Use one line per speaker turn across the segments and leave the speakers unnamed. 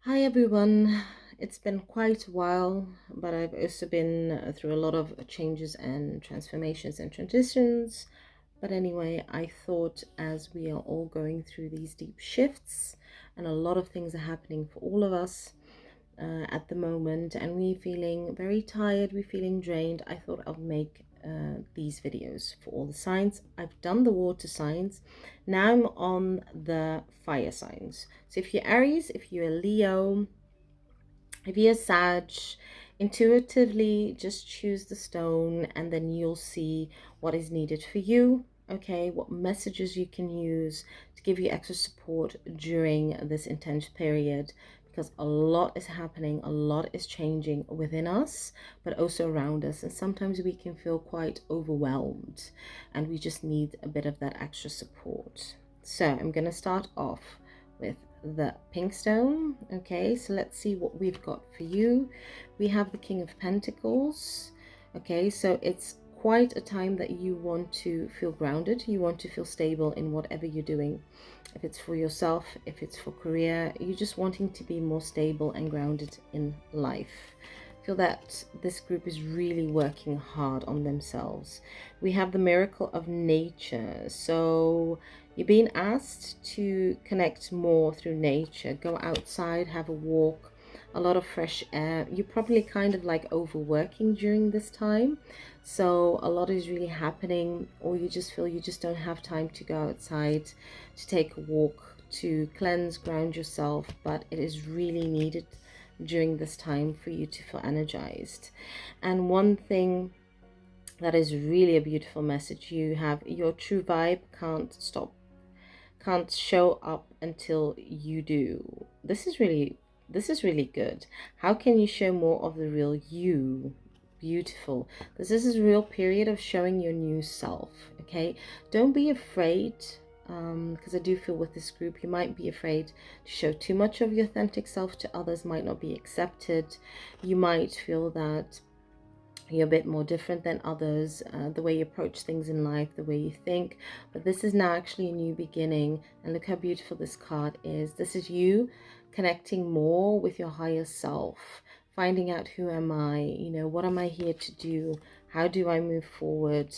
Hi everyone. It's been quite a while, but I've also been through a lot of changes and transformations and transitions. But anyway, I thought as we are all going through these deep shifts and a lot of things are happening for all of us at the moment, and we're feeling very tired, we're feeling drained, I thought I'll make these videos for all the signs. I've done the water signs. Now I'm on the fire signs. So if you're Aries, if you're Leo, if you're Sag, intuitively just choose the stone and then you'll see what is needed for you. Okay, what messages you can use to give you extra support during this intense period, because a lot is happening, a lot is changing within us, but also around us. And sometimes we can feel quite overwhelmed and we just need a bit of that extra support. So I'm going to start off with the pink stone. Okay, so let's see what we've got for you. We have the King of Pentacles. Okay, so it's quite a time that you want to feel grounded, you want to feel stable in whatever you're doing. If it's for yourself, if it's for career, you're just wanting to be more stable and grounded in life. I feel that this group is really working hard on themselves. We have the miracle of nature. So you're being asked to connect more through nature. Go outside, have a walk, a lot of fresh air. You're probably kind of like overworking during this time. So a lot is really happening, or you just feel you just don't have time to go outside, to take a walk, to cleanse, ground yourself. But it is really needed during this time for you to feel energized. And one thing that is really a beautiful message, you have your true vibe can't show up until you do. This is really good. How can you show more of the real you? Beautiful. This is a real period of showing your new self. Okay, don't be afraid, because I do feel with this group you might be afraid to show too much of your authentic self to others, might not be accepted. You might feel that you're a bit more different than others, the way you approach things in life, the way you think. But this is now actually a new beginning, and look how beautiful this card is. This is you connecting more with your higher self, finding out, who am I, what am I here to do, how do I move forward.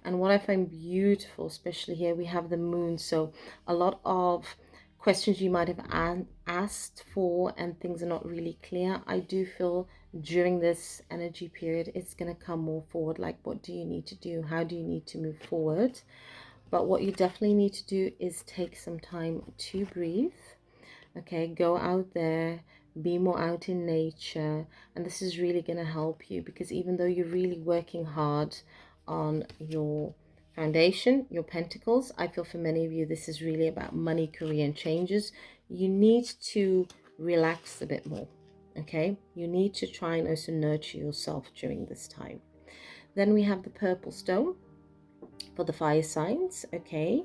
And what I find beautiful, especially here, we have the moon. So a lot of questions you might have asked for and things are not really clear, I do feel during this energy period it's going to come more forward, like what do you need to do, how do you need to move forward. But what you definitely need to do is take some time to breathe. Okay, go out there, be more out in nature, and this is really going to help you, because even though you're really working hard on your foundation, your pentacles, I feel for many of you this is really about money, career, and changes. You need to relax a bit more. Okay, you need to try and also nurture yourself during this time. Then we have the purple stone for the fire signs, okay,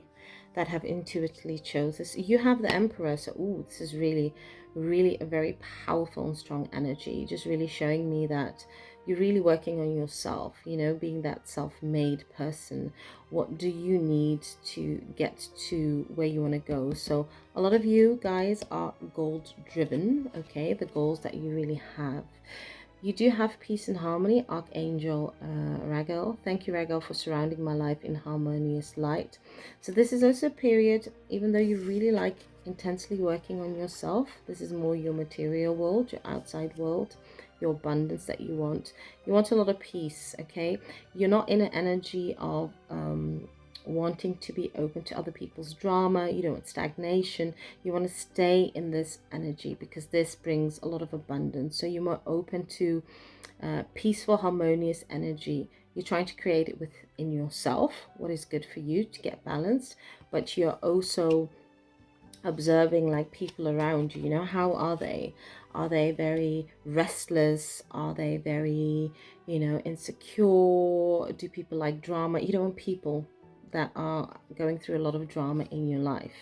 that have intuitively chose this. You have the Emperor, so this is really a very powerful and strong energy, just really showing me that you're really working on yourself, being that self-made person. What do you need to get to where you want to go? So a lot of you guys are goal driven, okay, the goals that you really have. You do have peace and harmony, Archangel Raguel. Thank you, Raguel, for surrounding my life in harmonious light. So this is also a period, even though you really like intensely working on yourself, this is more your material world, your outside world, your abundance that you want. You want a lot of peace, okay? You're not in an energy of wanting to be open to other people's drama. You don't want stagnation. You want to stay in this energy because this brings a lot of abundance. So you're more open to peaceful, harmonious energy. You're trying to create it within yourself, what is good for you to get balanced, but you're also observing like people around you. How are they? Are they very restless? Are they very insecure? Do people like drama? You don't want people that are going through a lot of drama in your life.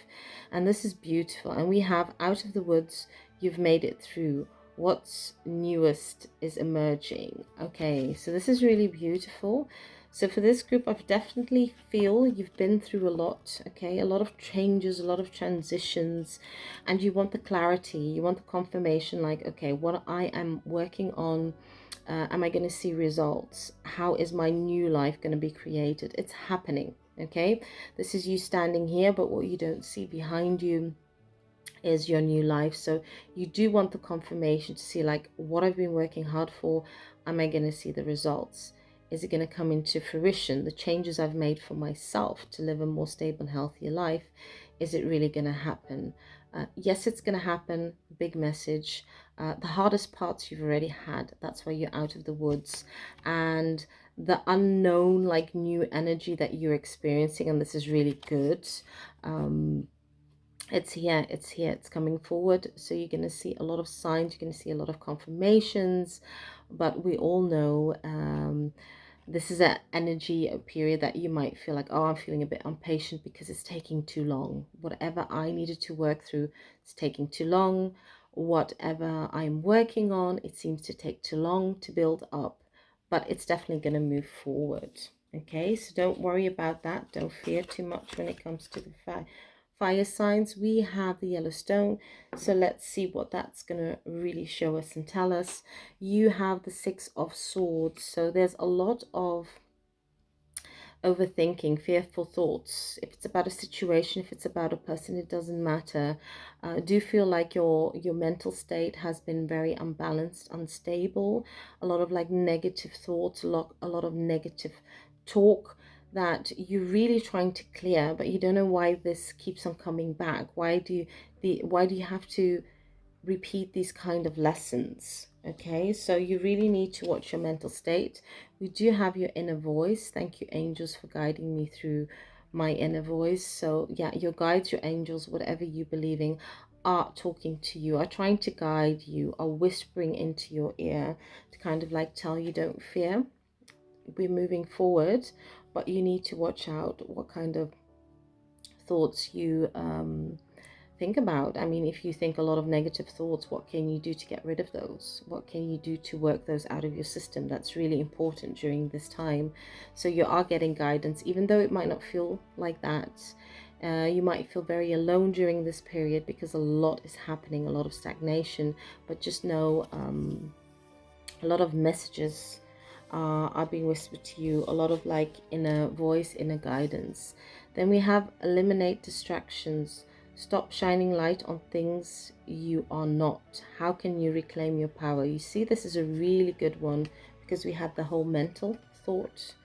And this is beautiful. And we have out of the woods, you've made it through. What's newest is emerging. Okay, so this is really beautiful. So for this group, I've definitely feel you've been through a lot, okay? A lot of changes, a lot of transitions, and you want the clarity, you want the confirmation, like, okay, what I am working on, am I going to see results? How is my new life going to be created? It's happening, okay? This is you standing here, but what you don't see behind you is your new life. So you do want the confirmation to see, like, what I've been working hard for, am I going to see the results? Is it going to come into fruition? The changes I've made for myself to live a more stable and healthier life, is it really going to happen? Yes, it's going to happen. Big message. The hardest parts you've already had. That's why you're out of the woods. And the unknown, like, new energy that you're experiencing, and this is really good. It's here, it's coming forward. So you're going to see a lot of signs, you're going to see a lot of confirmations, but we all know this is an energy, a period that you might feel like, oh, I'm feeling a bit impatient because it's taking too long. Whatever I needed to work through, it's taking too long. Whatever I'm working on, it seems to take too long to build up, but it's definitely going to move forward. Okay, so don't worry about that. Don't fear too much when it comes to the fire signs. We have the yellow stone, so let's see what that's gonna really show us and tell us. You have the 6 of Swords, so there's a lot of overthinking, fearful thoughts. If it's about a situation, if it's about a person, it doesn't matter. Do feel like your mental state has been very unbalanced, unstable. A lot of like negative thoughts, a lot of negative talk that you're really trying to clear, but you don't know why this keeps on coming back. Why do you have to repeat these kind of lessons? Okay, so you really need to watch your mental state. We do have your inner voice. Thank you, angels, for guiding me through my inner voice. So yeah, your guides, your angels, whatever you believe in, are talking to you, are trying to guide you, are whispering into your ear to kind of like tell you, don't fear, we're moving forward. But you need to watch out what kind of thoughts you think about. I mean, if you think a lot of negative thoughts, what can you do to get rid of those? What can you do to work those out of your system? That's really important during this time. So you are getting guidance, even though it might not feel like that. You might feel very alone during this period because a lot is happening, a lot of stagnation. But just know a lot of messages are being whispered to you, a lot of like inner voice, inner guidance. Then we have eliminate distractions. Stop shining light on things you are not. How can you reclaim your power? You see, this is a really good one because we had the whole mental thought,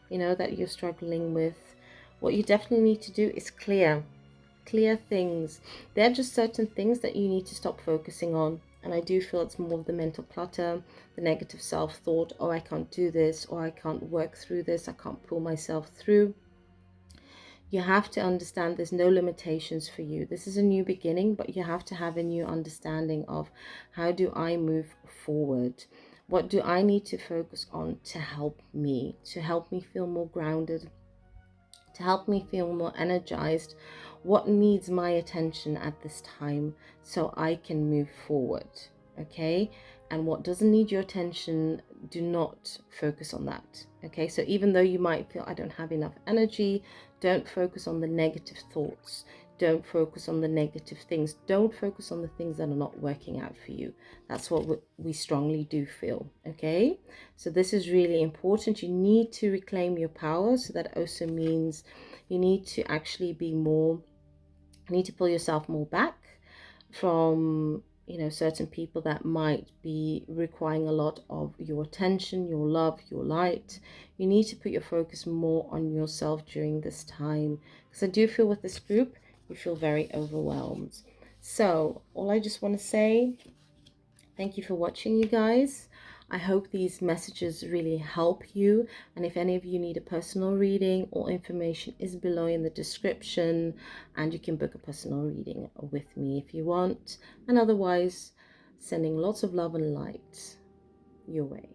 you know, that you're struggling with. What you definitely need to do is clear things. There are just certain things that you need to stop focusing on. And I do feel it's more of the mental clutter, the negative self-thought, oh, I can't do this, or I can't work through this, I can't pull myself through. You have to understand there's no limitations for you. This is a new beginning, but you have to have a new understanding of, how do I move forward? What do I need to focus on to help me feel more grounded, to help me feel more energized? What needs my attention at this time so I can move forward? Okay, and what doesn't need your attention, do not focus on that. Okay, so even though you might feel, I don't have enough energy, don't focus on the negative thoughts, don't focus on the negative things, don't focus on the things that are not working out for you. That's what we strongly do feel. Okay, so this is really important. You need to reclaim your power. So that also means you need to actually be more, you need to pull yourself more back from, you know, certain people that might be requiring a lot of your attention, your love, your light. You need to put your focus more on yourself during this time, because I do feel with this group you feel very overwhelmed. So all I just want to say, thank you for watching, you guys. I hope these messages really help you. And if any of you need a personal reading, all information is below in the description. And you can book a personal reading with me if you want. And otherwise, sending lots of love and light your way.